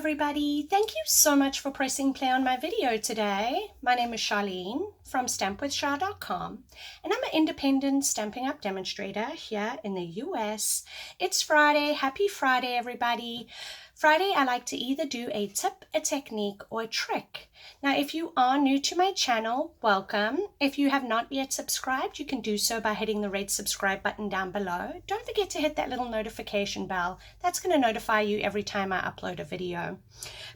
everybody. Thank you so much for pressing play on my video today. My name is Sharleen from stampwithshar.com, and I'm an independent Stampin' Up demonstrator here in the US. It's Friday. Happy Friday, everybody. Friday, I like to either do a tip, a technique, or a trick. Now, if you are new to my channel, welcome. If you have not yet subscribed, you can do so by hitting the red subscribe button down below. Don't forget to hit that little notification bell. That's going to notify you every time I upload a video.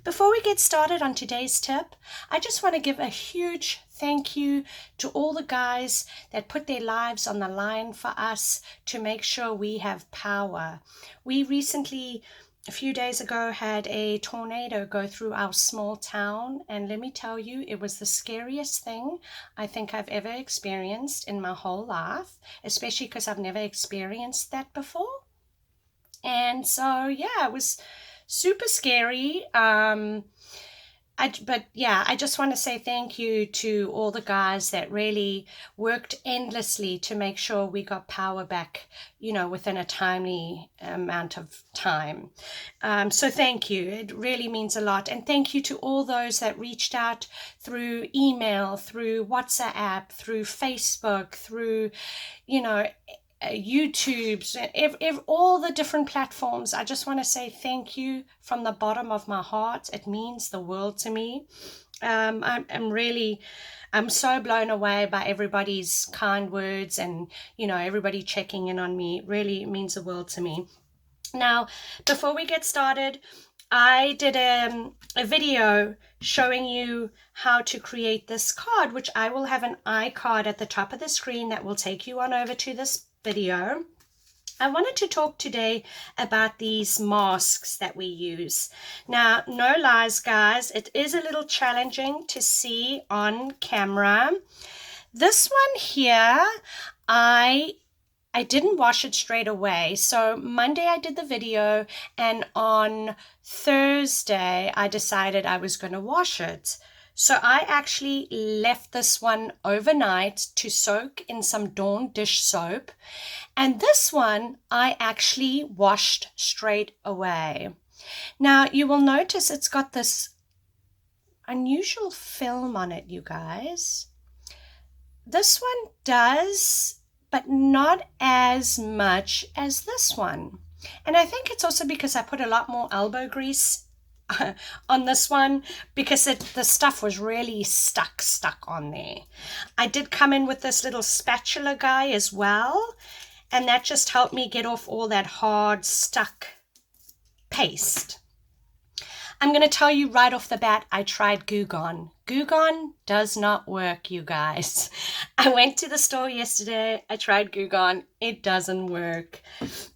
Before we get started on today's tip, I just want to give a huge thank you to all the guys that put their lives on the line for us to make sure we have power. We recently, a few days ago, had a tornado go through our small town, and let me tell you, it was the scariest thing I think I've ever experienced in my whole life, especially because I've never experienced that before. And so, yeah, it was super scary. I just want to say thank you to all the guys that really worked endlessly to make sure we got power back, within a timely amount of time. So thank you. It really means a lot. And thank you to all those that reached out through email, through WhatsApp, through Facebook, through, YouTube, all the different platforms. I just want to say thank you from the bottom of my heart. It means the world to me. I'm so blown away by everybody's kind words and, everybody checking in on me. It really means the world to me. Now, before we get started, I did a video showing you how to create this card, which I will have an iCard at the top of the screen that will take you on over to this video. I wanted to talk today about these masks that we use. Now, no lies, guys, it is a little challenging to see on camera. This one here, I didn't wash it straight away. So Monday I did the video, and on Thursday I decided I was going to wash it. So I actually left this one overnight to soak in some Dawn dish soap. And this one I actually washed straight away. Now you will notice it's got this unusual film on it, you guys. This one does, but not as much as this one. And I think it's also because I put a lot more elbow grease on this one, because the stuff was really stuck on there. I did come in with this little spatula guy as well, and that just helped me get off all that hard stuck paste. I'm going to tell you right off the bat, I tried Goo Gone. Goo Gone does not work, you guys. I went to the store yesterday. I tried Goo Gone. It doesn't work.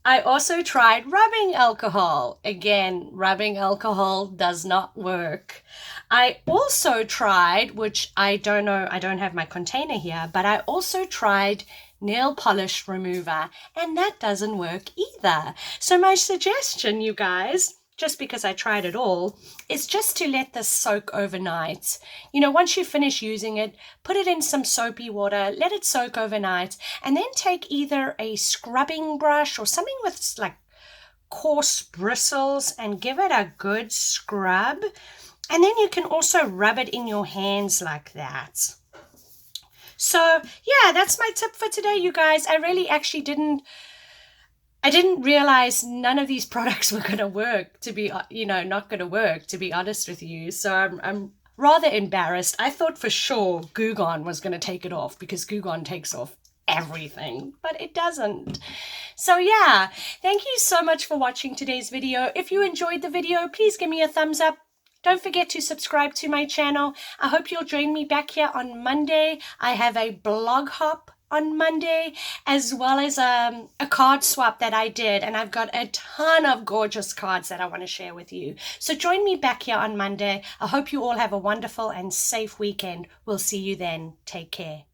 I also tried rubbing alcohol. Again, rubbing alcohol does not work. I also tried, which I don't know, I don't have my container here, but I also tried nail polish remover, and that doesn't work either. So my suggestion, you guys, just because I tried it all, is just to let this soak overnight. Once you finish using it, put it in some soapy water, let it soak overnight, and then take either a scrubbing brush or something with like coarse bristles and give it a good scrub. And then you can also rub it in your hands like that. So yeah, that's my tip for today, you guys. I really actually didn't realize none of these products were going to work, to be, not going to work, to be honest with you. So I'm rather embarrassed. I thought for sure Goo Gone was going to take it off, because Goo Gone takes off everything, but it doesn't. So yeah, thank you so much for watching today's video. If you enjoyed the video, please give me a thumbs up. Don't forget to subscribe to my channel. I hope you'll join me back here on Monday. I have a blog hop on Monday, as well as a card swap that I did, and I've got a ton of gorgeous cards that I want to share with you. So join me back here on Monday. I hope you all have a wonderful and safe weekend. We'll see you then. Take care.